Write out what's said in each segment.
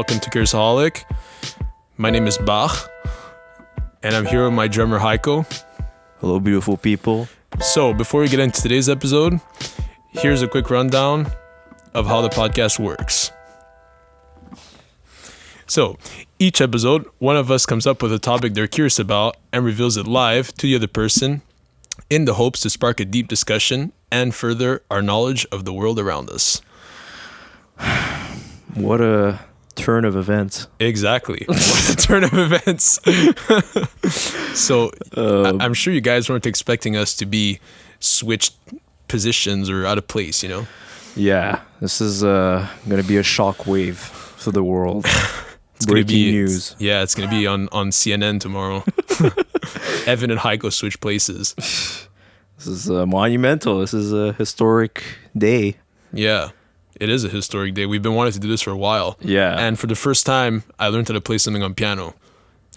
welcome to Curiousaholic. My name is Bach, and I'm here with my drummer Haiko. Hello, beautiful people. So, before we get into today's episode, here's a quick rundown of how the podcast works. So, each episode, one of us comes up with a topic they're curious about and reveals it live to the other person in the hopes to spark a deep discussion and further our knowledge of the world around us. What a turn of events. Exactly. What a turn of events. So, I'm sure you guys weren't expecting us to be switched positions or out of place, you know? Yeah, this is going to be a shockwave for the world. Breaking news. Yeah, it's going to be on CNN tomorrow. Evan and Haiko switch places. This is monumental. This is a historic day. Yeah, it is a historic day. We've been wanting to do this for a while. Yeah. And for the first time, I learned how to play something on piano.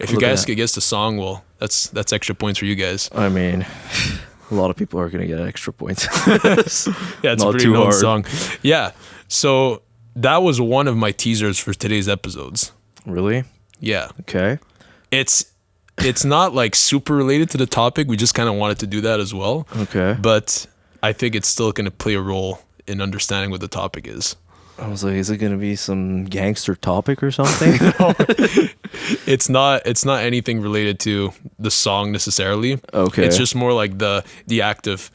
If you guys could guess the song, well, that's extra points for you guys. I mean, a lot of people are going to get extra points. Yeah, it's a pretty known song. Yeah, so that was one of my teasers for today's episodes. Really? Yeah. Okay. It's not like super related to the topic. We just kind of wanted to do that as well. Okay. But I think it's still going to play a role in understanding what the topic is. I was like, is it going to be some gangster topic or something? No, it's not anything related to the song necessarily. Okay. It's just more like the act of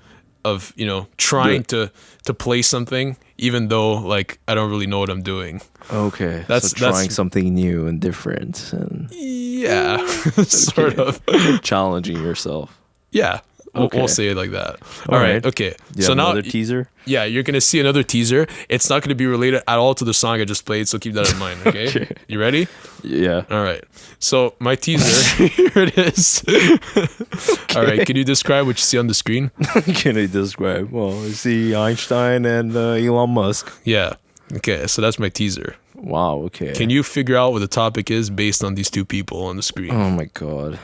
you know, trying to play something even though like I don't really know what I'm doing. Okay. That's trying something new and different and yeah, sort of challenging yourself. Yeah. We'll say it like that. All right. Okay. So now another teaser? Yeah, you're going to see another teaser. It's not going to be related at all to the song I just played, so keep that in mind, okay? Okay. You ready? Yeah. All right. So my teaser, here it is. Okay. All right. Can you describe what you see on the screen? Can I describe? Well, I see Einstein and Elon Musk. Yeah. Okay. So that's my teaser. Wow. Okay. Can you figure out what the topic is based on these two people on the screen? Oh my God.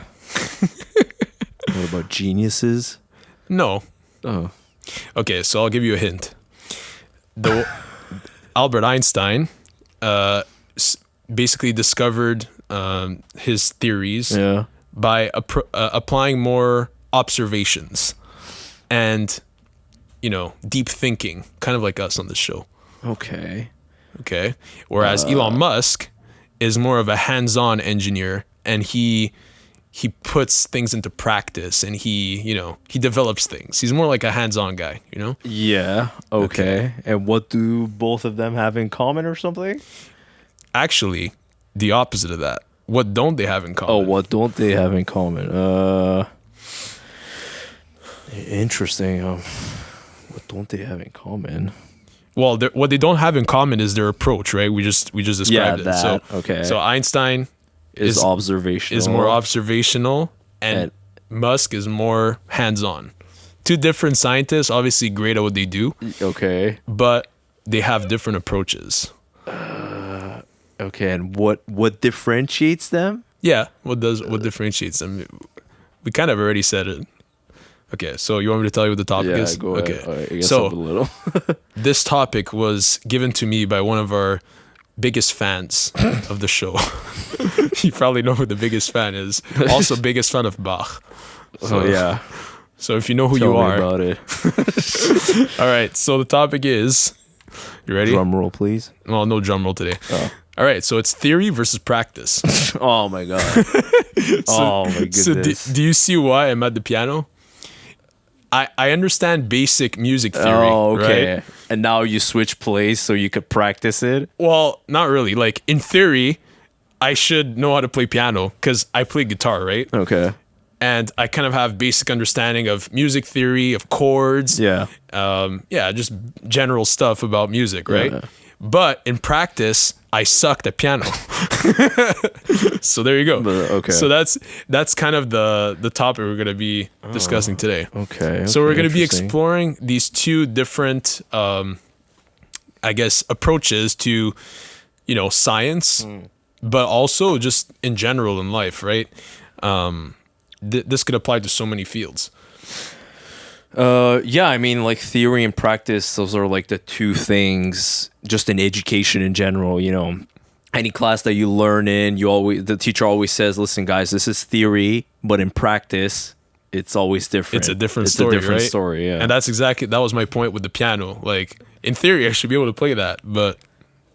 What about geniuses? No. Oh. Okay, so I'll give you a hint. Albert Einstein basically discovered his theories by applying more observations and, you know, deep thinking, kind of like us on this show. Okay. Whereas Elon Musk is more of a hands-on engineer, and he puts things into practice, and he develops things. He's more like a hands-on guy, you know? Yeah. Okay. And what do both of them have in common or something? Actually, the opposite of that. What don't they have in common? Oh, what don't they have in common? Interesting. What don't they have in common? Well, what they don't have in common is their approach, right? We just described it. So, okay. So Einstein is observational. Is more observational, and Musk is more hands-on. Two different scientists, obviously great at what they do. Okay. But they have different approaches. Okay, and what differentiates them? Yeah, what differentiates them? We kind of already said it. Okay, so you want me to tell you what the topic is? Yeah, go ahead. Okay. Right, I guess so, up a little. This topic was given to me by one of our biggest fans of the show. You probably know who the biggest fan is. Also biggest fan of Bach. So, yeah. So if you know who Tell you me are. about it. All right, so the topic is, you ready? Drum roll, please. Well, no drum roll today. Oh. All right, so it's theory versus practice. Oh my God. Oh my goodness. So do you see why I'm at the piano? I understand basic music theory, right? And now you switch plays so you could practice it? Well, not really. Like, in theory, I should know how to play piano because I play guitar, right? Okay. And I kind of have basic understanding of music theory, of chords. Yeah. Just general stuff about music, right? Yeah. But in practice, I sucked at piano. So there you go. Okay. So that's kind of the topic we're going to be discussing today. Okay. So we're going to be exploring these two different, I guess, approaches to, you know, science, but also just in general in life, right? This could apply to so many fields. Yeah, I mean, like theory and practice, those are like the two things just in education in general, you know. any class that you learn in, the teacher always says, "Listen, guys, this is theory, but in practice, it's always different. It's a different It's story, a different right? story, yeah." And that was my point with the piano. Like in theory, I should be able to play that, but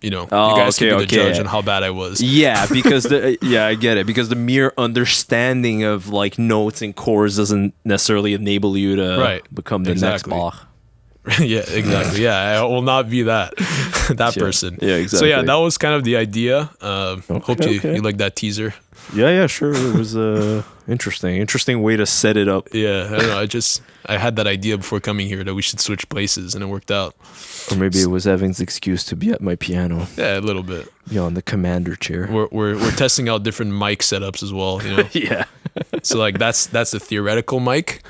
you know, you guys can be the judge on how bad I was. Yeah, because I get it. Because the mere understanding of like notes and chords doesn't necessarily enable you to become the next Bach. Yeah, exactly. Yeah, I will not be that person. Yeah, exactly. So yeah, that was kind of the idea. Hope you like that teaser. Yeah, sure. It was interesting way to set it up. Yeah, I don't know. I had that idea before coming here that we should switch places, and it worked out. Or maybe it was Evan's excuse to be at my piano. Yeah, a little bit. Be on the commander chair. We're testing out different mic setups as well. You know. Yeah. So like that's the theoretical mic.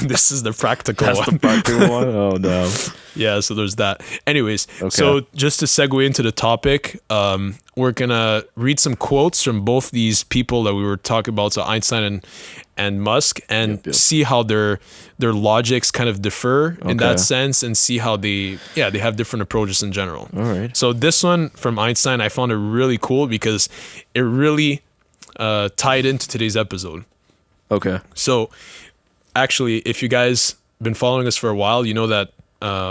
This is the practical one. That's the practical one. Oh no. Yeah, so there's that. Anyways, so just to segue into the topic, we're gonna read some quotes from both these people that we were talking about, so Einstein and Musk, and see how their logics kind of differ in that sense, and see how they have different approaches in general. All right. So this one from Einstein, I found it really cool because it really tied into today's episode. Okay. So actually, if you guys been following us for a while, you know that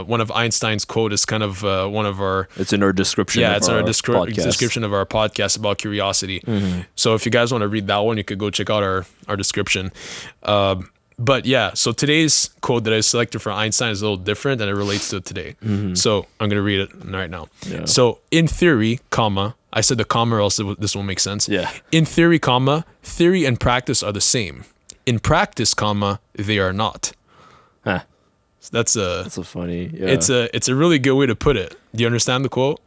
one of Einstein's quote is kind of one of our... It's in our description. Yeah, it's in our description of our podcast about curiosity. Mm-hmm. So if you guys want to read that one, you could go check out our description. But yeah, so today's quote that I selected for Einstein is a little different and it relates to today. Mm-hmm. So I'm going to read it right now. Yeah. So in theory, comma, I said the comma or else this won't make sense. Yeah. In theory, comma, theory and practice are the same. In practice, comma, they are not. Huh. So that's a funny. Yeah. It's a really good way to put it. Do you understand the quote?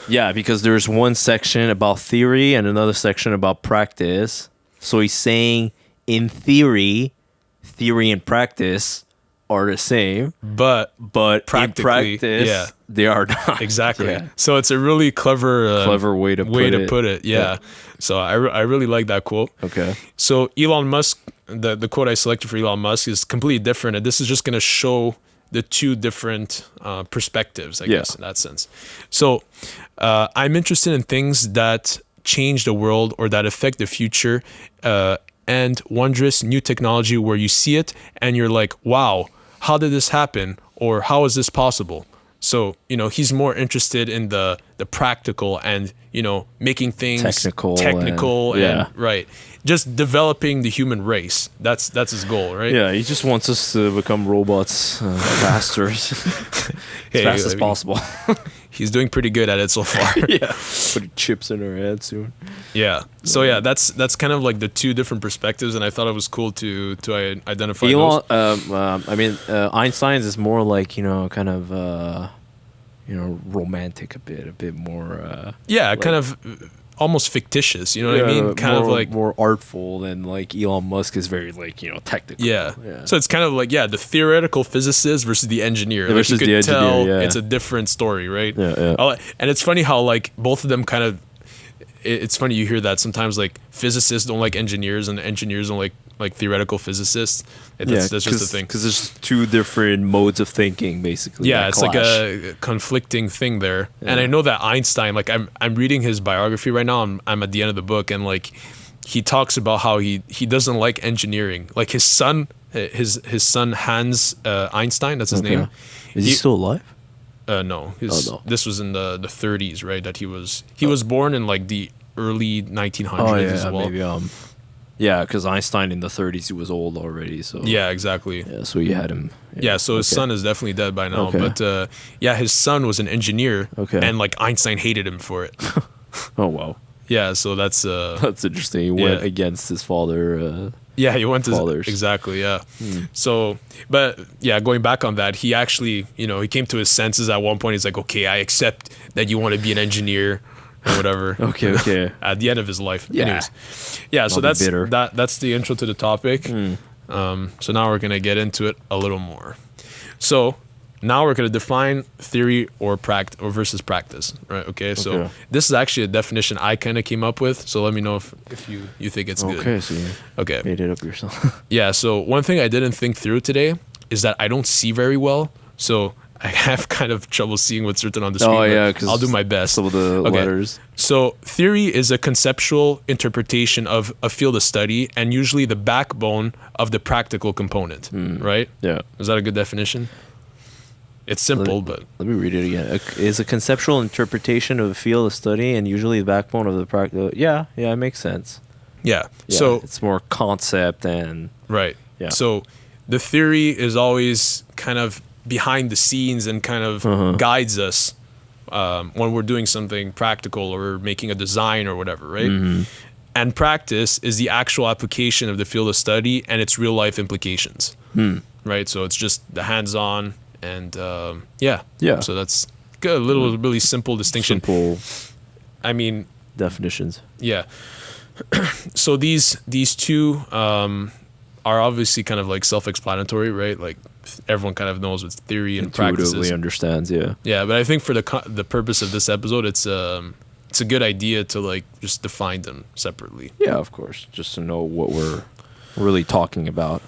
Yeah, because there's one section about theory and another section about practice. So he's saying in theory and practice are the same, but in practice, they are not. Exactly. Yeah. So it's a really clever way to put it. Yeah. So I really like that quote. Okay. So Elon Musk, the quote I selected for Elon Musk is completely different, and this is just going to show the two different perspectives, I guess, in that sense. So I'm interested in things that change the world or that affect the future, and wondrous new technology where you see it and you're like, wow, how did this happen? Or how is this possible? So, you know, he's more interested in the practical and, you know, making things technical and right. Just developing the human race. That's his goal, right? Yeah, he just wants us to become robots faster, as fast as possible. He's doing pretty good at it so far. Yeah, putting chips in our head soon. Yeah. So yeah, that's kind of like the two different perspectives, and I thought it was cool to identify those. I mean, Einstein's is more like, you know, kind of romantic a bit more. Yeah, like, kind of almost fictitious. You know what I mean? Kind of like more artful than like Elon Musk is very like, you know, technical. Yeah. So it's kind of like the theoretical physicist versus the engineer. Like you could tell it's a different story, right? Yeah. And it's funny how like both of them kind of. It's funny you hear that sometimes like physicists don't like engineers and engineers don't like theoretical physicists. That's just the thing. Because there's two different modes of thinking, basically. Yeah, it's clash. Like a conflicting thing there. Yeah. And I know that Einstein, like I'm reading his biography right now. I'm at the end of the book, and like he talks about how he doesn't like engineering. Like his son Hans Einstein, that's his name. Is he still alive? No, this was in the 30s, right? That he was born in like the early 1900s as well. Maybe yeah, because Einstein in the 30s he was old already. So yeah, exactly. Yeah, so you had him. Yeah, so his son is definitely dead by now. Okay. But his son was an engineer. Okay. And like Einstein hated him for it. Oh wow. Yeah, so that's interesting. He went against his father. Yeah, he went to exactly. Yeah. So, but yeah, going back on that, he actually, you know, he came to his senses at one point. He's like, okay, I accept that you want to be an engineer or whatever. Okay. At the end of his life. Yeah. Anyways, yeah. So that's the intro to the topic. So now we're gonna get into it a little more. So now we're gonna define theory or versus practice, right? Okay. So this is actually a definition I kind of came up with. So let me know if you think it's good. Okay. So you made it up yourself. Yeah. So one thing I didn't think through today is that I don't see very well. So I have kind of trouble seeing what's written on the screen. Oh but yeah, because I'll do my best. Some of the letters. So theory is a conceptual interpretation of a field of study and usually the backbone of the practical component, right? Yeah. Is that a good definition? It's simple, but Let me read it again. Is a conceptual interpretation of a field of study and usually the backbone of the practical. Yeah, it makes sense. yeah. Yeah, So it's more concept and right. Yeah. So the theory is always kind of behind the scenes and kind of guides us when we're doing something practical or making a design or whatever, right? And practice is the actual application of the field of study and its real life implications, right? So it's just the hands-on and yeah. So that's good. A little really simple distinction. simple I mean, definitions. yeah. So these two are obviously kind of like self-explanatory, right? Like everyone kind of knows what theory and practice Intuitively is. understands, yeah. Yeah, but I think for the purpose of this episode, it's a good idea to like just define them separately. Yeah, of course. Just to know what we're really talking about.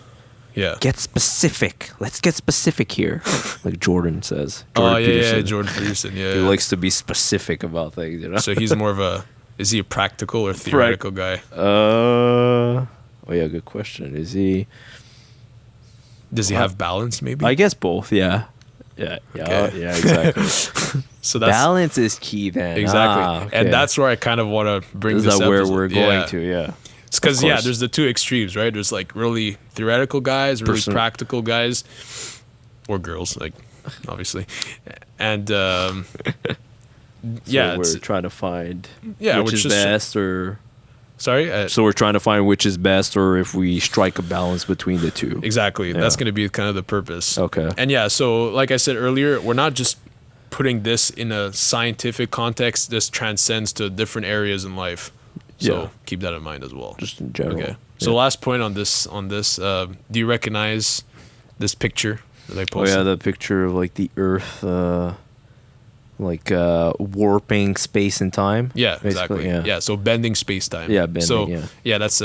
Yeah. Get specific. Let's get specific here. Like Jordan says. Oh Jordan yeah, Jordan Peterson. Yeah. He likes to be specific about things, you know? So he's more of a. Is he a practical or theoretical guy? Oh yeah, good question. Is he? Does he have balance? Maybe. I guess both. Yeah. Yeah. Okay. Yeah. Exactly. So that's Balance is key then. exactly, Okay. and that's where I kind of want to bring Is this. that where episode. we're going Yeah. to? Yeah. It's because Of yeah, course. there's the two extremes, right? There's like really theoretical guys, really practical guys, or girls, like obviously, and yeah, So it's, we're trying to find Yeah, which is just- best, or sorry. so we're trying to find which is best, or if we strike a balance between the two. Exactly. That's Yeah. going to be kind of the purpose. Okay. And yeah, so like I said earlier, we're not just putting this in a scientific context. This transcends to different areas in life. So Yeah. keep that in mind as well. Just in general. Okay. So last point on this, do you recognize this picture that I Oh posted? yeah, the picture of like the Earth, warping space and time. Yeah, basically, exactly. Yeah. So bending space time. Yeah, bending, So yeah. that's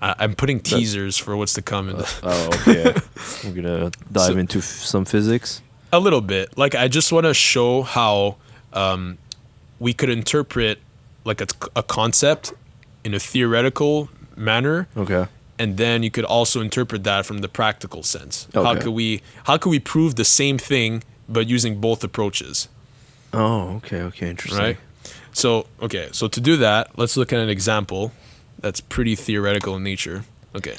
I'm putting teasers for what's to come in the, Oh, okay. We're gonna dive into some physics. a little bit. Like I just want to show how we could interpret like a concept in a theoretical manner, Okay. and then you could also interpret that from the practical sense. Okay. How could we prove the same thing but using both approaches? Oh, okay. Interesting. Right. So to do that, let's look at an example that's pretty theoretical in nature. Okay.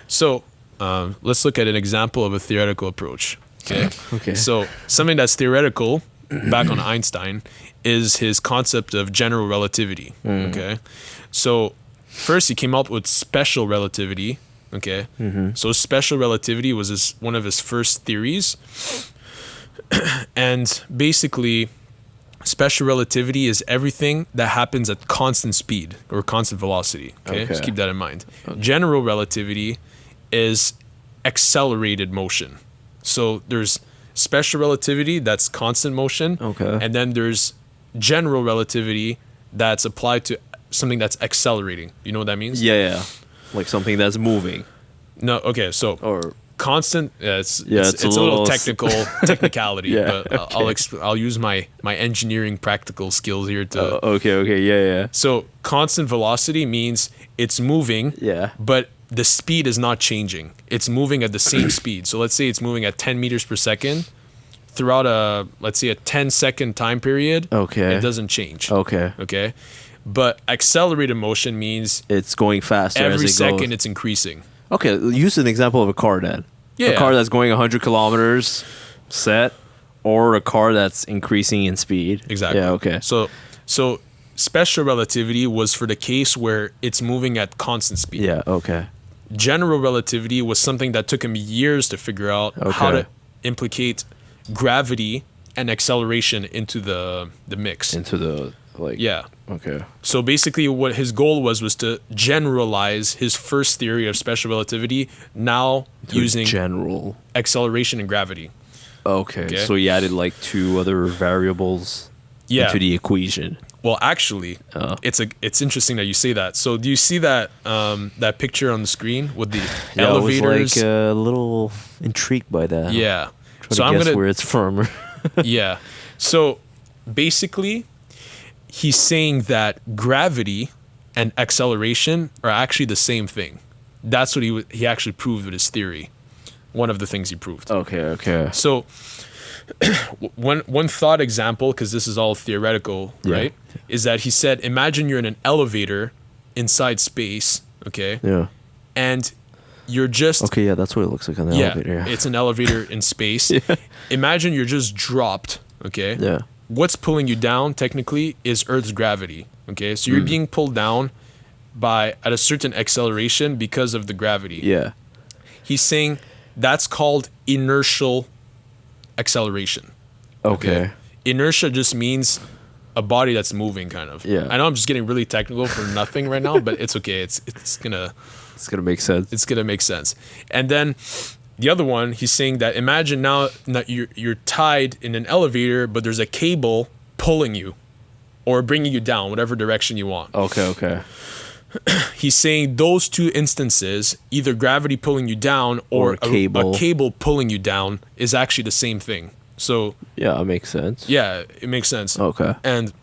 So let's look at an example of a theoretical approach. Okay. Okay. So something that's theoretical, back on Einstein, is his concept of general relativity. Okay. So first he came up with special relativity. Okay. So special relativity was one of his first theories. And basically, special relativity is everything that happens at constant speed or constant velocity. Okay, just Okay. keep that in mind. General relativity is accelerated motion. So there's special relativity that's constant motion. Okay. And then there's general relativity that's applied to something that's accelerating. You know what that means? Yeah. Like something that's moving. No. Okay. So Or constant. Yeah, it's it's a a little little technicality. Yeah, But I'll use my engineering practical skills here to. okay. Yeah. So constant velocity means it's moving, Yeah. but the speed is not changing. It's moving at the same speed. So let's say it's moving at 10 meters per second throughout let's say a 10-second time period. Okay. It doesn't change. Okay. Okay. But accelerated motion means It's going faster every as it second goes. it's increasing. Okay, use an example of a car then. Yeah. A car that's going 100 kilometers set, or a car that's increasing in speed. Exactly. Yeah, okay. So special relativity was for the case where it's moving at constant speed. Yeah, okay. General relativity was something that took him years to figure out how to Okay. implicate gravity and acceleration into the mix. Into the, like... Yeah. Okay. So basically what his goal was to generalize his first theory of special relativity now using General. acceleration and gravity. Okay, so he added like two other variables Yeah. into the equation. Well, actually, it's interesting that you say that. So, do you see that that picture on the screen with the elevators? I was like a little intrigued by that. Yeah. Try So to I'm guess gonna where it's from. Yeah. So basically, he's saying that gravity and acceleration are actually the same thing. That's what he actually proved with his theory. One of the things he proved. Okay. So one thought example, because this is all theoretical, right, is that he said, imagine you're in an elevator inside space, okay? Yeah. And you're just... Okay, yeah, that's what it looks like on the elevator. Yeah. It's an elevator in space. Imagine you're just dropped, okay? Yeah. What's pulling you down, technically, is Earth's gravity, okay? So you're being pulled down at a certain acceleration because of the gravity. Yeah. He's saying that's called inertial acceleration. Okay. Inertia just means a body that's moving, kind of. Yeah. I know I'm just getting really technical for nothing right now, but it's okay. It's gonna make sense. It's gonna make sense. And then the other one, he's saying that imagine now that you're tied in an elevator, but there's a cable pulling you or bringing you down, whatever direction you want. Okay. He's saying those two instances, either gravity pulling you down or a cable pulling you down, is actually the same thing. So yeah, it makes sense. Yeah, it makes sense. Okay. And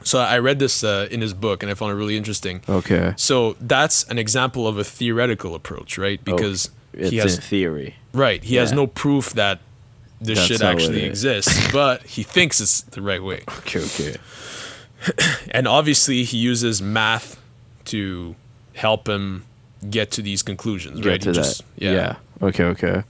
so I read this in his book, and I found it really interesting. Okay. So that's an example of a theoretical approach, right? Because he has in theory. Right. He has no proof that this shit actually exists, but he thinks it's the right way. Okay. And obviously, he uses math to help him get to these conclusions, right? Yeah. Okay.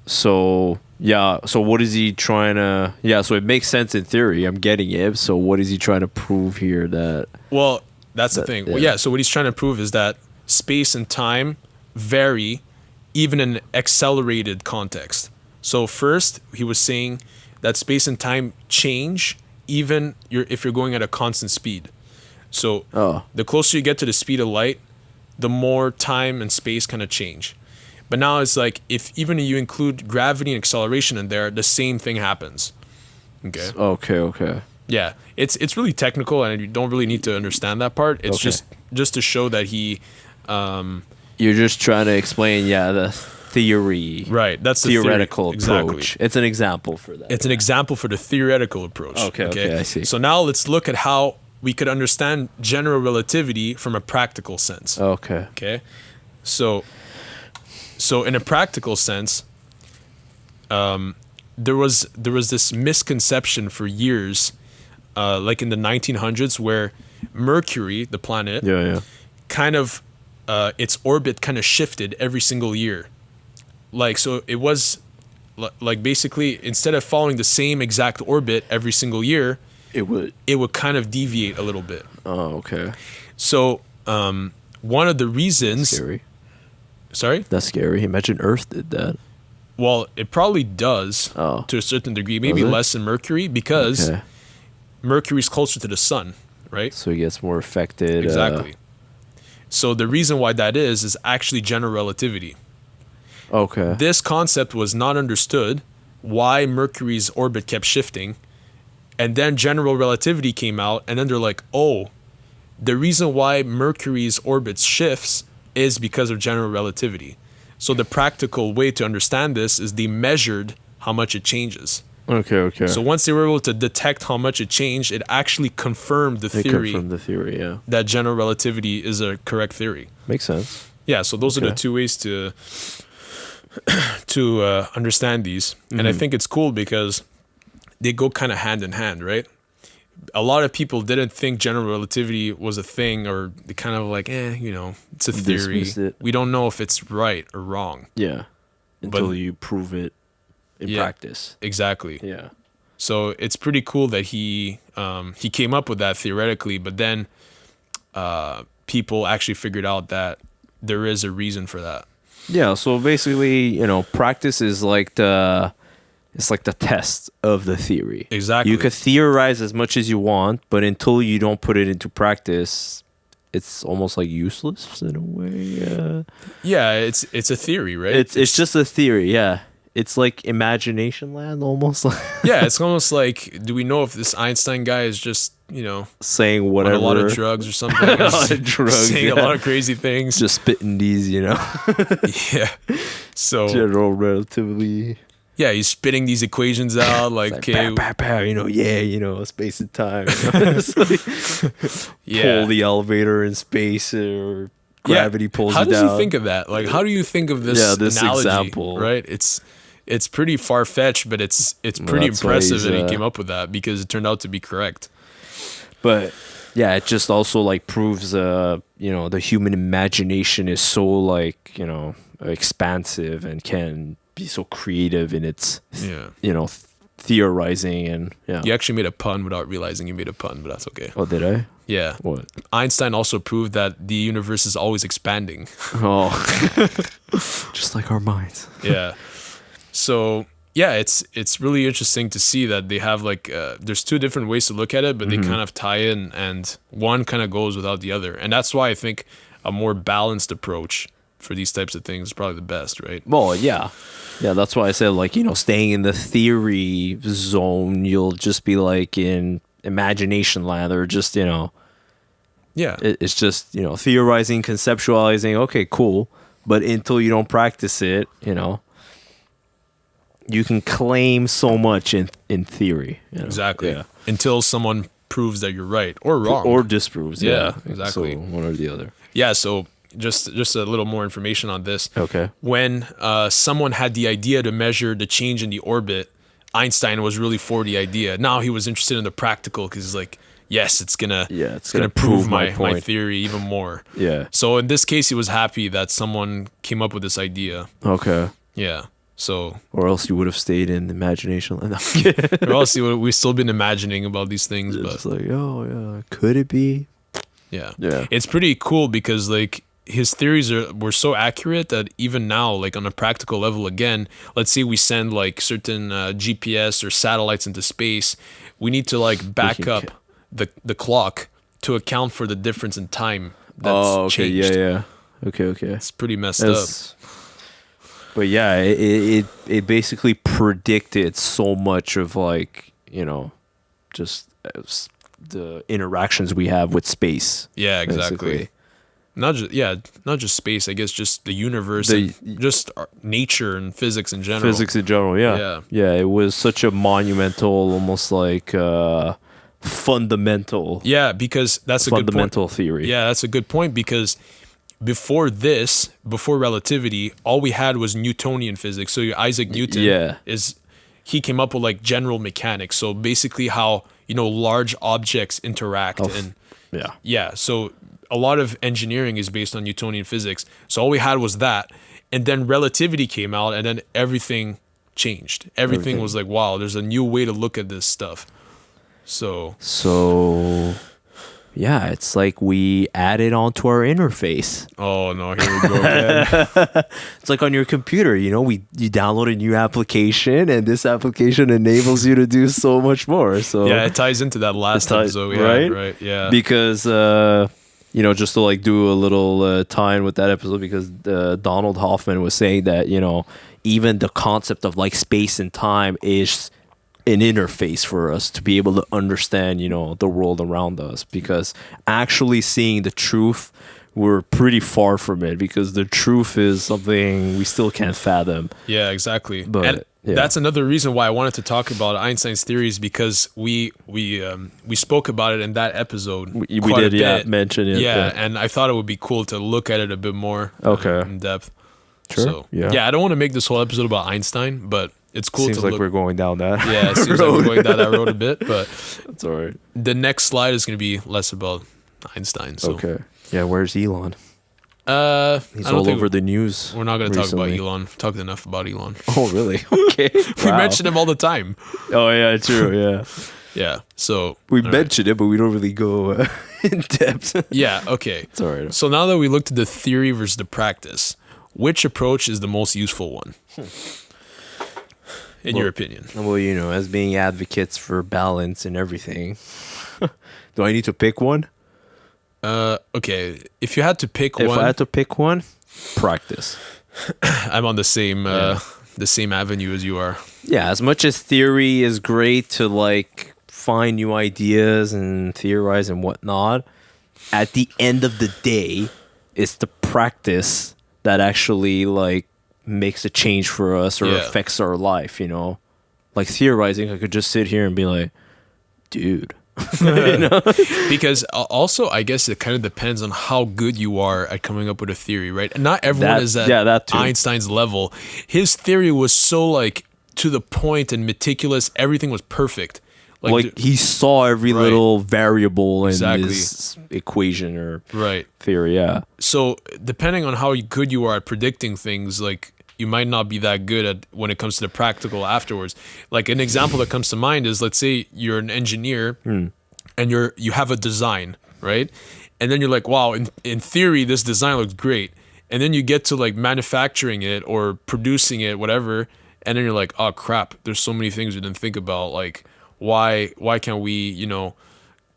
So what is he trying to... Yeah, so it makes sense in theory. I'm getting it. So what is he trying to prove here that... Well, that's the thing. Yeah. Well, so what he's trying to prove is that space and time vary even in an accelerated context. So first, he was saying that space and time change even if you're going at a constant speed. So the closer you get to the speed of light, the more time and space kind of change. But now it's like if even you include gravity and acceleration in there, the same thing happens. Okay. Yeah, it's really technical, and you don't really need to understand that part. It's just to show that he. You're just trying to explain, the theory. Right, that's the theoretical theory. approach. Exactly. It's an example for that. It's an example for the theoretical approach. Okay, I see. So now let's look at how we could understand general relativity from a practical sense. Okay. So in a practical sense, there was this misconception for years, like in the 1900s, where Mercury, the planet, kind of its orbit kind of shifted every single year. Like, so it was like basically instead of following the same exact orbit every single year, it would kind of deviate a little bit. Okay. So one of the reasons. That's scary. Sorry? That's scary. Imagine Earth did that. Well, it probably does to a certain degree, maybe less than Mercury, because Mercury's closer to the sun, right? So it gets more affected. Exactly. So the reason why that is actually general relativity. Okay. This concept was not understood, why Mercury's orbit kept shifting, and then general relativity came out, and then they're like, oh, the reason why Mercury's orbit shifts is because of general relativity. So the practical way to understand this is they measured how much it changes. Okay. So once they were able to detect how much it changed, it actued confirmed the theory. That general relativity is a correct theory. Makes sense. Yeah, so those are the two ways to understand these. And I think it's cool because they go kind of hand in hand, right? A lot of people didn't think general relativity was a thing, or they kind of like, it's a theory. We don't know if it's right or wrong. Yeah. Until you prove it in practice. Exactly. Yeah. So it's pretty cool that he came up with that theoretically, but then people actually figured out that there is a reason for that. Yeah. So basically, practice is like the test of the theory. Exactly. You could theorize as much as you want, but until you don't put it into practice, it's almost like useless in a way. Yeah, it's a theory, right? It's just a theory, yeah. It's like imagination land almost. Yeah, it's almost like, do we know if this Einstein guy is just, saying whatever, on a lot of drugs or something? A lot of drugs, saying a lot of crazy things. Just spitting these, Yeah. So general relativity. Yeah, he's spitting these equations out like, Like, okay, space and time. It's like, yeah. pull the elevator in space, or gravity pulls How you does down. he think of that? Like, how do you think of this, this analogy? example. Right? It's pretty far fetched, but it's pretty that's why impressive he's, that he came up with that, because it turned out to be correct. But yeah, it just also like proves the human imagination is so like, expansive and can be so creative in its Yeah. theorizing. And yeah. You actually made a pun without realizing you made a pun, but that's okay. Oh, did I? Yeah. What? Einstein also proved that the universe is always expanding. Oh. Just like our minds. Yeah. So yeah, it's really interesting to see that they have like there's two different ways to look at it, but they kind of tie in, and one kind of goes without the other. And that's why I think a more balanced approach for these types of things is probably the best, right? Well, yeah. Yeah, that's why I said, like, staying in the theory zone, you'll just be like in imagination land, or just, Yeah. it's just, theorizing, conceptualizing. Okay, cool. But until you don't practice it, you can claim so much in theory. Exactly. Yeah. Until someone proves that you're right or wrong. Or disproves. Yeah, exactly. So one or the other. Yeah, so just a little more information on this. Okay. When someone had the idea to measure the change in the orbit, Einstein was really for the idea. Now he was interested in the practical, because he's like, yes, it's gonna prove my theory even more. Yeah. So in this case, he was happy that someone came up with this idea. Okay. Yeah. So, or else you would have stayed in imagination land. or else we've still been imagining about these things. It's but just like, oh yeah, could it be? Yeah. Yeah. It's pretty cool, because like his theories were so accurate that even now, like on a practical level, again, let's say we send like certain GPS or satellites into space, we need to like back up the clock to account for the difference in time that's changed. Yeah. Okay. It's pretty messed up. But yeah, it basically predicted so much of like, just the interactions we have with space. Yeah, exactly. Basically. Not just space, I guess just the universe, and just nature and physics in general. Physics in general, yeah. Yeah, it was such a monumental, almost like fundamental. Yeah, because that's a fundamental theory. Yeah, that's a good point, because before relativity, all we had was Newtonian physics. So Isaac Newton he came up with like general mechanics. So basically how, large objects interact. So a lot of engineering is based on Newtonian physics. So all we had was that. And then relativity came out, and then everything changed. Everything was like, wow, there's a new way to look at this stuff. So yeah, it's like we added onto our interface. Oh no, here we go again. It's like on your computer, you download a new application, and this application enables you to do so much more. So yeah, it ties into that last episode we had, right? Yeah. Because just to like do a little tie-in with that episode, because Donald Hoffman was saying that, even the concept of like space and time is an interface for us to be able to understand, the world around us, because actually seeing the truth, we're pretty far from it, because the truth is something we still can't fathom. Yeah, exactly. But that's another reason why I wanted to talk about Einstein's theories, because we spoke about it in that episode. We did mention it. Yeah, and I thought it would be cool to look at it a bit more in depth. Sure. So, I don't want to make this whole episode about Einstein, but it's cool seems to like look. we're going down that. Yeah, it seems like we're going down that road a bit, but that's all right. The next slide is going to be less about Einstein. So. Okay. Yeah, where's Elon? He's all over the news. We're not going to talk about Elon. We've talked enough about Elon. Oh, really? Okay. We mention him all the time. Oh, yeah, true. Yeah. Yeah. So we mention it, but we don't really go in depth. Yeah. Okay. It's all right. So now that we looked at the theory versus the practice, which approach is the most useful one? In your opinion? Well, as being advocates for balance and everything, do I need to pick one? Okay. If you had to pick one. If I had to pick one, practice. I'm on the same avenue as you are. Yeah, as much as theory is great to like find new ideas and theorize and whatnot, at the end of the day, it's the practice that actually like makes a change for us or Yeah. affects our life, you know? Like theorizing, I could just sit here and be like, dude. Because also, I guess it kind of depends on how good you are at coming up with a theory, right? Not everyone That- is at yeah, that too. Einstein's level. His theory was so like to the point and meticulous. Everything was perfect. Like he saw every Right. little variable in Exactly. his equation or right. theory, yeah. So depending on how good you are at predicting things, like you might not be that good at when it comes to the practical afterwards. Like an example that comes to mind is, let's say you're an engineer and you have a design, right? And then you're like, wow, in theory this design looks great. And then you get to like manufacturing it or producing it, whatever, and then you're like, oh crap, there's so many things we didn't think about. Like why can't we, you know,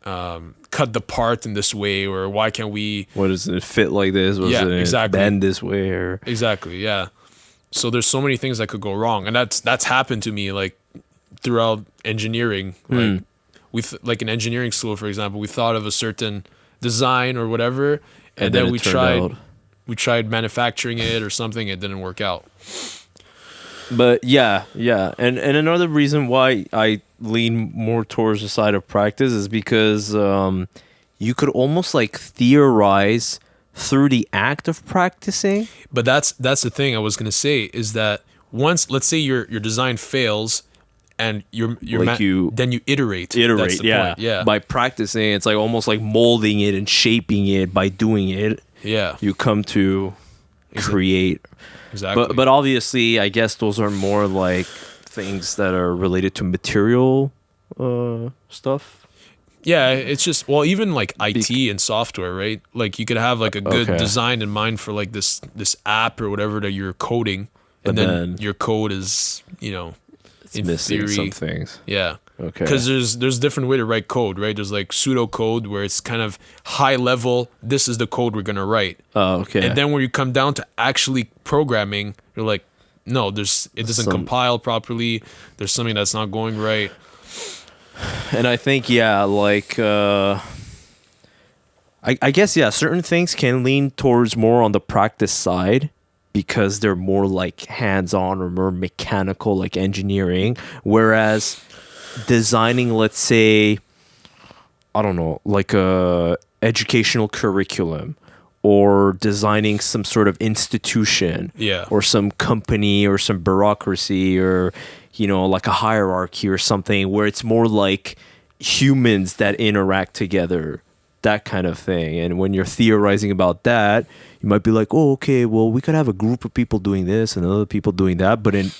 cut the part in this way, or why can't we What does it fit like this? Was Yeah, it exactly. bend this way or Exactly, yeah. So there's so many things that could go wrong, and that's happened to me like throughout engineering. Like like in engineering school, for example, we thought of a certain design or whatever, and then it we turned tried manufacturing it or something. It didn't work out. But yeah. And another reason why I lean more towards the side of practice is because you could almost like theorize through the act of practicing. But that's the thing I was gonna say is that once, let's say your design fails, and Like then you iterate. That's the yeah. point. Yeah. By practicing, it's like almost like molding it and shaping it by doing it. Yeah. You come to create. Exactly. But obviously, I guess those are more like things that are related to material stuff. Yeah, it's just, well, even like IT and software, right? Like you could have like a good Okay. design in mind for like this app or whatever that you're coding, and But then then your code is, you know, It's in missing theory, some things. yeah. Okay. Because there's different way to write code, right? There's like pseudo code where it's kind of high level. This is the code we're gonna write, Oh, okay. and then when you come down to actually programming, you're like, no, it doesn't compile properly. There's something that's not going right. And I think, yeah, like, I guess, yeah, certain things can lean towards more on the practice side because they're more like hands-on or more mechanical, like engineering. Whereas designing, let's say, I don't know, like a educational curriculum or designing some sort of institution Yeah. or some company or some bureaucracy or, you know, like a hierarchy or something where it's more like humans that interact together, that kind of thing. And when you're theorizing about that, you might be like, oh, okay, well, we could have a group of people doing this and other people doing that. But in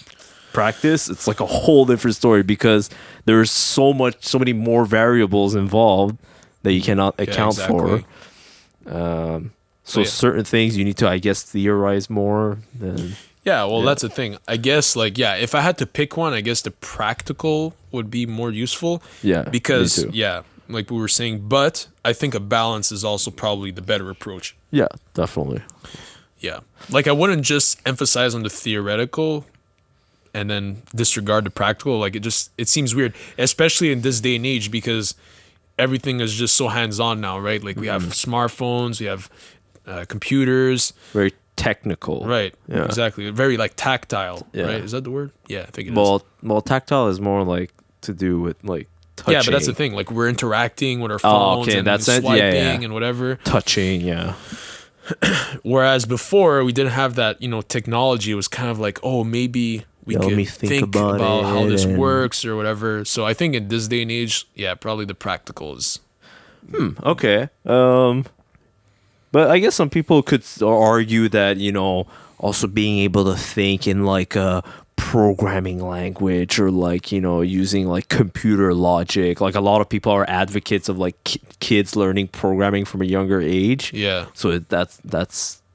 practice, it's like a whole different story because there's so many more variables involved that you cannot account for. So yeah. certain things you need to, I guess, theorize more than. Yeah, well, that's the thing. I guess, like, yeah, if I had to pick one, I guess the practical would be more useful. Yeah, Because, me too. yeah, like we were saying, but I think a balance is also probably the better approach. Yeah, definitely. Yeah. Like, I wouldn't just emphasize on the theoretical and then disregard the practical. Like, it seems weird, especially in this day and age, because everything is just so hands-on now, right? Like, we have smartphones, we have computers. Very technical. Right. Yeah. Exactly. Very like tactile. Yeah. Right. Is that the word? Yeah, I think it is. Well, tactile is more like to do with like touching. Yeah, but that's the thing. Like we're interacting with our phones okay, and that's it. swiping Yeah, yeah. and whatever. Touching, yeah. Whereas before we didn't have that, you know, technology. It was kind of like, oh, maybe we Let could me think think about, about how it this and- works or whatever. So I think in this day and age, yeah, probably the practical is. Okay. But I guess some people could argue that, you know, also being able to think in like a programming language or like, you know, using like computer logic. Like a lot of people are advocates of like kids learning programming from a younger age. Yeah. So that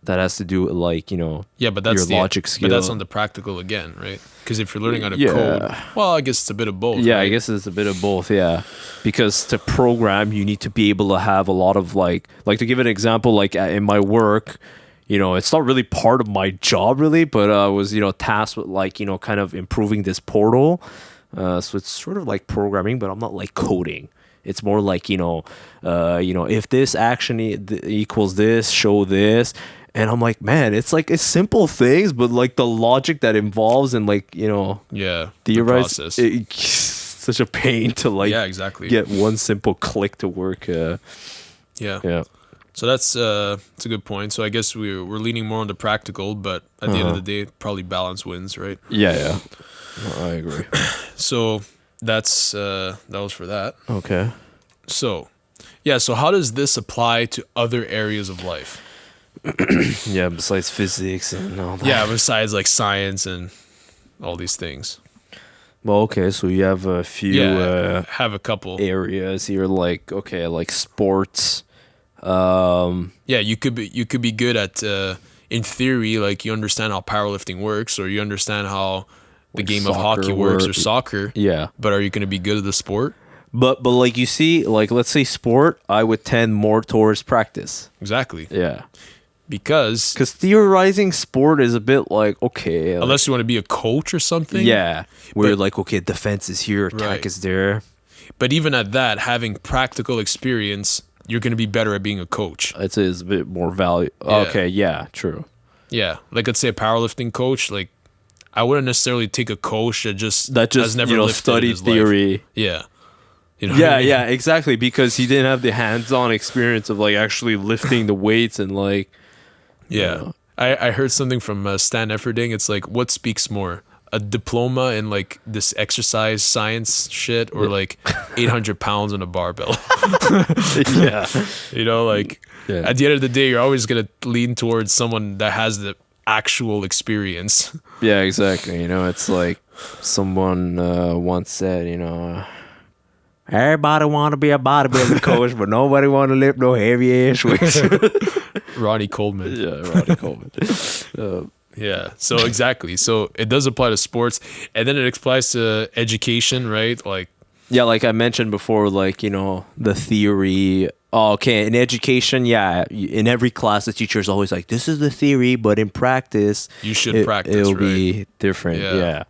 has to do with like, you know, Yeah, but that's your logic skill. But that's on the practical again, right? Because if you're learning how to Yeah. code, well, I guess it's a bit of both. Yeah, right? I guess it's a bit of both, yeah. Because to program, you need to be able to have a lot of like to give an example, like in my work, you know, it's not really part of my job really, but I was, you know, tasked with like, you know, kind of improving this portal. So it's sort of like programming, but I'm not like coding. It's more like, if this action equals this, show this. And I'm like, man, it's like it's simple things, but like the logic that involves and like, the theorize, process. it's such a pain to like exactly. get one simple click to work. Yeah. So that's a good point. So I guess we're leaning more on the practical, but at the end of the day, probably balance wins, right? Yeah. No, I agree. So that was for that. Okay. So, so how does this apply to other areas of life? Yeah, besides physics and all that. Yeah, besides like science and all these things. Well, okay, so you have a few have a couple areas here, like sports. You could be good at in theory, like you understand how powerlifting works, or you understand how the game of hockey works, or soccer. Yeah. But are you going to be good at the sport? But like you see, like let's say sport, I would tend more towards practice. Exactly. Yeah. Because theorizing sport is a bit like, okay. Unless you want to be a coach or something. Yeah. Where like, okay, defense is here, attack is there. But even at that, having practical experience, you're going to be better at being a coach. I'd say it's a bit more value. Yeah. Okay, yeah, true. Yeah. Like, let's say a powerlifting coach, like, I wouldn't necessarily take a coach that just has never lifted studied theory. Life. Yeah. Yeah, exactly. Because he didn't have the hands-on experience of like actually lifting the weights and like. Yeah. I heard something from Stan Efferding. It's like, what speaks more? A diploma in like this exercise science shit, or like 800 pounds on a barbell? Yeah. At the end of the day, you're always going to lean towards someone that has the actual experience. Yeah, exactly. It's like someone once said, everybody want to be a bodybuilding coach, but nobody want to lift no heavy ass weights. Ronnie Coleman. Yeah, Ronnie Coleman. Yeah, so exactly. So it does apply to sports, and then it applies to education, right? Like, yeah, like I mentioned before, like, the theory. Oh, okay, in education, yeah, in every class, the teacher is always like, this is the theory, but in practice, you should practice, it'll be different. Yeah.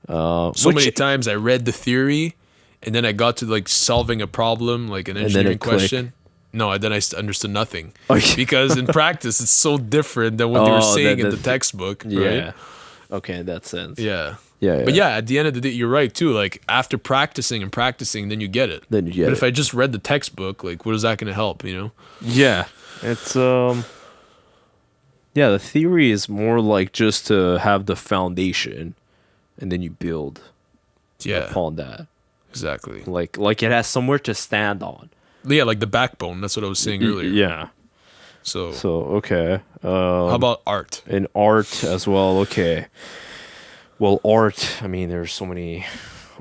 Many times I read the theory, and then I got to like solving a problem, like an engineering question. No, then I understood nothing. Because in practice, it's so different than what they were saying in the textbook. Right? Yeah. Okay, in that sense. Yeah. Yeah. But at the end of the day, you're right too. Like after practicing, then you get it. But if I just read the textbook, like what is that going to help, Yeah. It's the theory is more like just to have the foundation and then you build upon that. Exactly. Like it has somewhere to stand on. Yeah, like the backbone. That's what I was saying earlier. Yeah. So okay. How about art? In art as well. Okay. Well, art. I mean, there's so many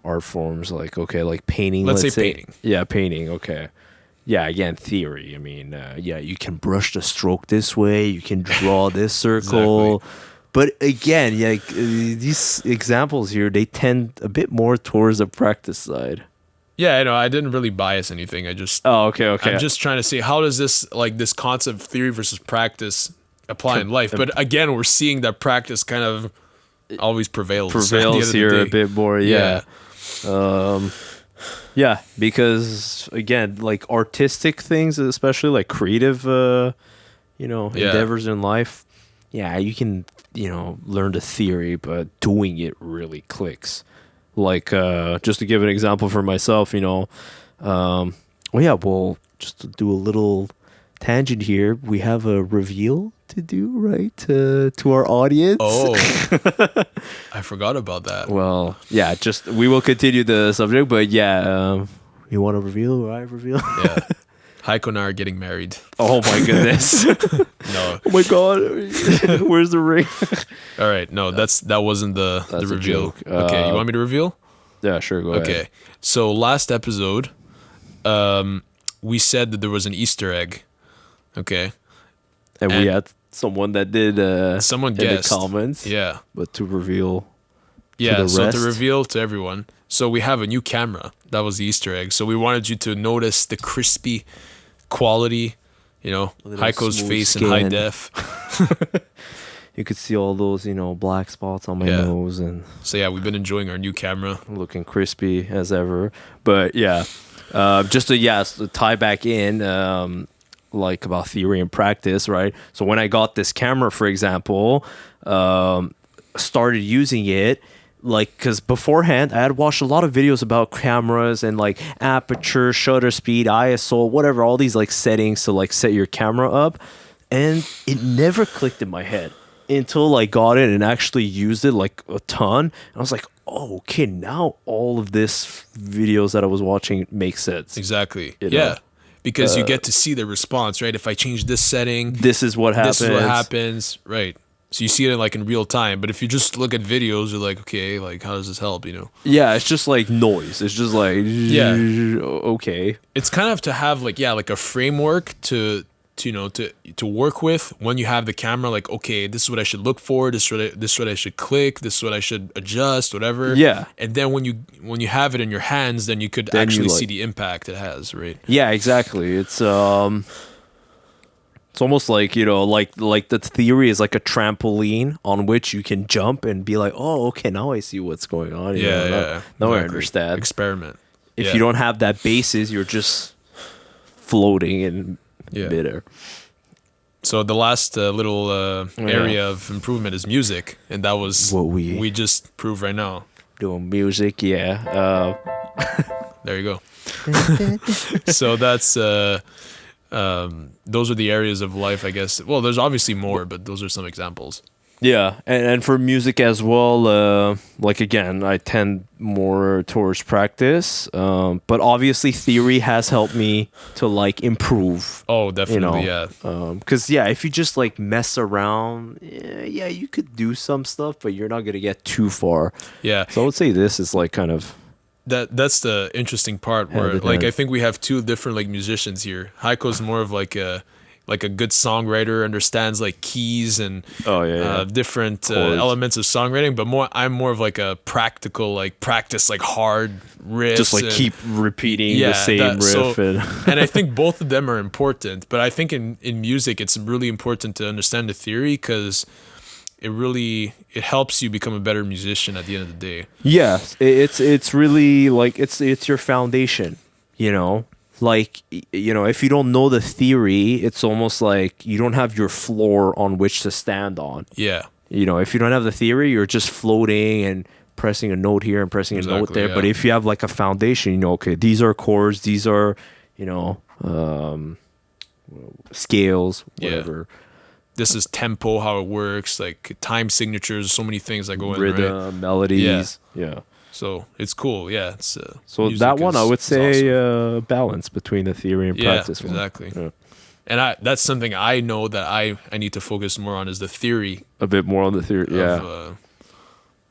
art forms. Like painting. Let's say painting. Yeah, painting. Okay. Yeah. Again, theory. I mean, you can brush the stroke this way. You can draw this circle. Exactly. But again, these examples here, they tend a bit more towards the practice side. Yeah, I know. I didn't really bias anything. I just... Oh, okay. I'm just trying to see, how does this concept, theory versus practice, apply in life? But again, we're seeing that practice kind of always prevails. Prevails here a bit more, yeah. Because, again, like artistic things, especially like creative, endeavors in life, you can, learn the theory, but doing it really clicks. Like, just to give an example for myself, just to do a little tangent here, we have a reveal to do, right, to our audience. Oh, I forgot about that. Well, we will continue the subject, but you want to reveal or I reveal? Yeah. Haiko and I are getting married. Oh my goodness. No. Oh my God. Where's the ring? All right. No, that wasn't the reveal. Joke. Okay. You want me to reveal? Yeah, sure. Go ahead. Okay. So last episode, we said that there was an Easter egg. Okay. And we had someone that did someone guessed the comments. Yeah. But to reveal to reveal to everyone. So we have a new camera. That was the Easter egg. So we wanted you to notice the crispy quality, HAIKO'S face skin. in high def. You could see all those, black spots on my nose. And so we've been enjoying our new camera. Looking crispy as ever. But just to tie back in, like about theory and practice, right? So when I got this camera, for example, started using it, like, because beforehand I had watched a lot of videos about cameras and like aperture, shutter speed, ISO, whatever, all these like settings to like set your camera up, and it never clicked in my head until I got it and actually used it like a ton. And I was like, oh, okay, now all of this videos that I was watching make sense. Exactly. You know? Yeah. Because you get to see the response, right? If I change this setting, This is what happens. this is what happens, right? So you see it like in real time. But if you just look at videos, you're like, okay, like how does this help? You know? Yeah, it's just like noise. It's just like, Yeah. okay. It's kind of to have like like a framework to work with when you have the camera. Like, okay, this is what I should look for. This is what I should click. This is what I should adjust. Whatever. Yeah. And then when you have it in your hands, then you could actually see the impact it has, right? Yeah, exactly. It's almost like, like the theory is like a trampoline on which you can jump and be like, oh, okay, now I see what's going on. You know, now I Exactly. understand. Experiment. If you don't have that basis, you're just floating in midair. So the last little area of improvement is music, and that was what we just proved right now. Doing music, yeah. There you go. So that's those are the areas of life, I guess. Well, there's obviously more, but those are some examples. Yeah, and for music as well, like again, I tend more towards practice, but obviously theory has helped me to like improve. Oh, definitely, Because if you just like mess around, you could do some stuff, but you're not gonna get too far. Yeah. So I would say this is like kind of that's the interesting part where like I think we have two different like musicians here. HAIKO'S more of like a good songwriter, understands like keys and different elements of songwriting, but I'm more of like a practical, like practice like hard riffs, just like keep repeating the same riff. And I think both of them are important, but I think in music it's really important to understand the theory because it helps you become a better musician at the end of the day. Yeah, it's really like it's your foundation, Like, if you don't know the theory, it's almost like you don't have your floor on which to stand on. Yeah. If you don't have the theory, you're just floating and pressing a note here and pressing a note there. Yeah. But if you have like a foundation, okay, these are chords, these are, scales, whatever. Yeah. This is tempo, how it works, like time signatures, so many things that go in, rhythm, right? melodies. Yeah. So it's cool, yeah. It's so that one I would say awesome. Balance between the theory and practice. Exactly. Yeah. And that's something I know that I need to focus more on is the theory. A bit more on the theory,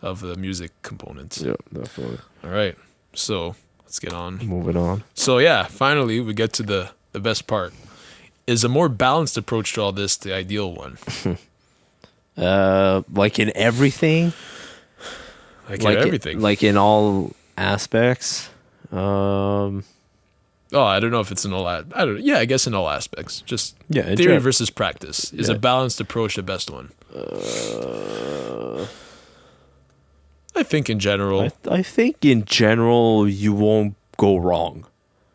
of the music components. Yeah, definitely. All right, so let's get on. Moving on. So finally we get to the best part. Is a more balanced approach to all this the ideal one? Like in everything. Like in everything. Like in all aspects. I don't know if it's in all. I don't know. Yeah, I guess in all aspects. Just theory versus practice. Is a balanced approach the best one? I think in general. I think in general you won't go wrong.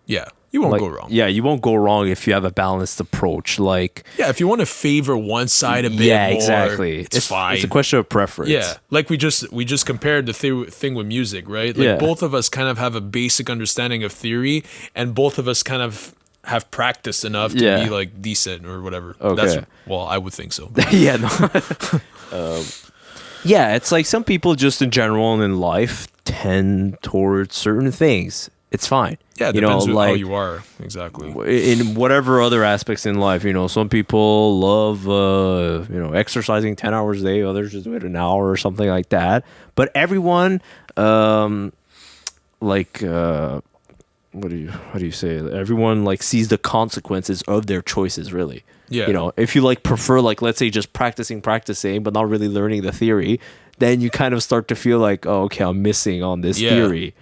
Yeah. You won't go wrong. Yeah, you won't go wrong if you have a balanced approach. Like, if you want to favor one side a bit more, exactly. It's fine. It's a question of preference. Yeah, like we just compared the thing with music, right? Like both of us kind of have a basic understanding of theory, and both of us kind of have practiced enough to be like decent or whatever. Okay. I would think so. Yeah. No. It's like some people just in general and in life tend towards certain things. It's fine. Yeah, it depends on how you are. Exactly. In whatever other aspects in life, some people love, exercising 10 hours a day. Others just do it an hour or something like that. But everyone, how do you say it? Everyone like sees the consequences of their choices, really. Yeah. If you like prefer, like, let's say just practicing, but not really learning the theory, then you kind of start to feel like, oh, okay, I'm missing on this theory,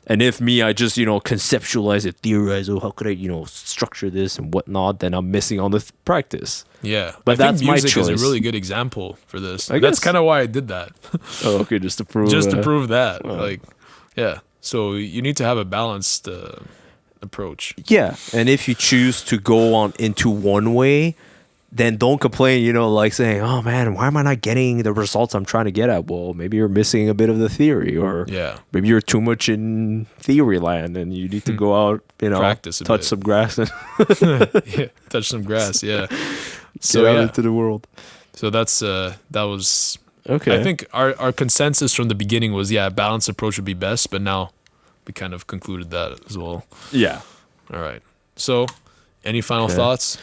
And if I just, conceptualize it, theorize, how could I, structure this and whatnot, then I'm missing on the practice. Yeah. But I that's think music my choice. is a really good example for this. I That's guess. kind of why I did that. Oh, okay, just to prove to prove that. So you need to have a balanced approach. Yeah, and if you choose to go on into one way, then don't complain, like saying, oh man, why am I not getting the results I'm trying to get at? Well, maybe you're missing a bit of the theory, or Yeah. maybe you're too much in theory land and you need to go out, Practice a touch bit. some grass and Yeah, touch some grass. Yeah. get out into the world. So that was Okay. I think our consensus from the beginning was a balanced approach would be best, but now we kind of concluded that as well. Yeah. All right. So, any final Okay. thoughts?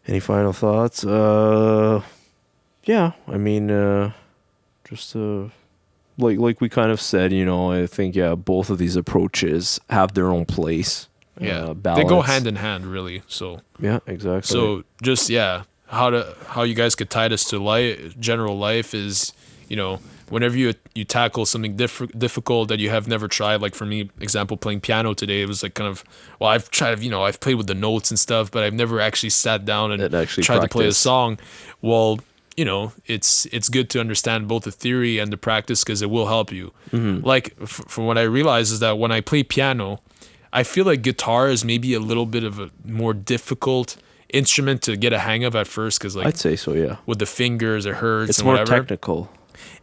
Any final thoughts? Yeah, I mean, just like we kind of said, I think both of these approaches have their own place. Yeah, they balance. go hand in hand, really. So Yeah, exactly. So just how you guys could tie this to life, general life is, whenever you tackle something difficult that you have never tried. Like for me, example, playing piano today, it was like kind of, well, I've tried, I've played with the notes and stuff, but I've never actually sat down and tried to play a song. Well, it's good to understand both the theory and the practice because it will help you. Mm-hmm. Like from what I realize is that when I play piano, I feel like guitar is maybe a little bit of a more difficult instrument to get a hang of at first because I'd say so, yeah. With the fingers, it hurts. It's and more whatever. technical.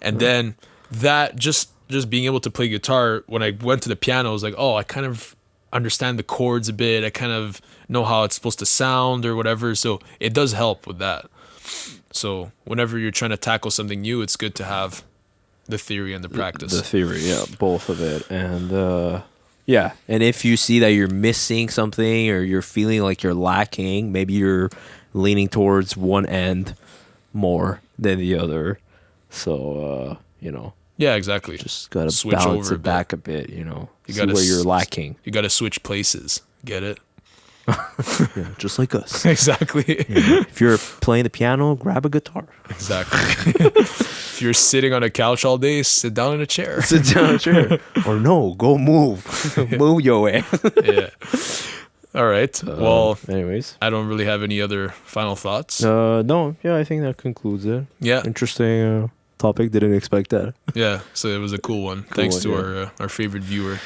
And then that just being able to play guitar, when I went to the piano, I was like, oh, I kind of understand the chords a bit. I kind of know how it's supposed to sound or whatever. So it does help with that. So whenever you're trying to tackle something new, it's good to have the theory and the practice. The theory, yeah, both of it. And yeah, and if you see that you're missing something or you're feeling like you're lacking, maybe you're leaning towards one end more than the other. So, Yeah, just exactly. got to balance it back a bit, see where you're lacking. You got to switch places. Get it? Yeah, just like us. Exactly. If you're playing the piano, grab a guitar. Exactly. If you're sitting on a couch all day, sit down in a chair. Sit down in a chair. Or no, go move. Move your way. Yeah. All right. Well, anyways. I don't really have any other final thoughts. No. Yeah, I think that concludes it. Yeah. Interesting topic. Didn't expect that. Yeah. So it was a cool one. Thanks to our favorite viewer.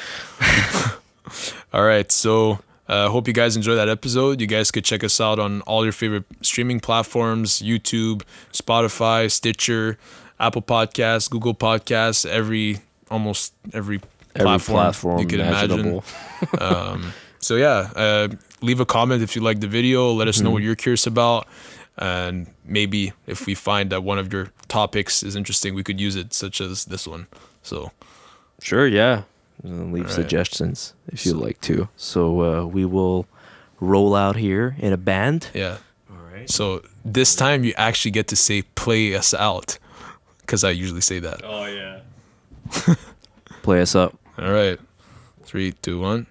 All right. So hope you guys enjoyed that episode. You guys could check us out on all your favorite streaming platforms: YouTube, Spotify, Stitcher, Apple Podcasts, Google Podcasts, almost every platform you could imagine. So yeah, leave a comment if you like the video. Let us know what you're curious about, and maybe if we find that one of your topics is interesting, we could use it, such as this one. So sure, yeah. Leave suggestions if you'd like to. So we will roll out here in a band. Yeah. All right. So this time you actually get to say "play us out," because I usually say that. Oh yeah. Play us up. All right. 3, 2, 1.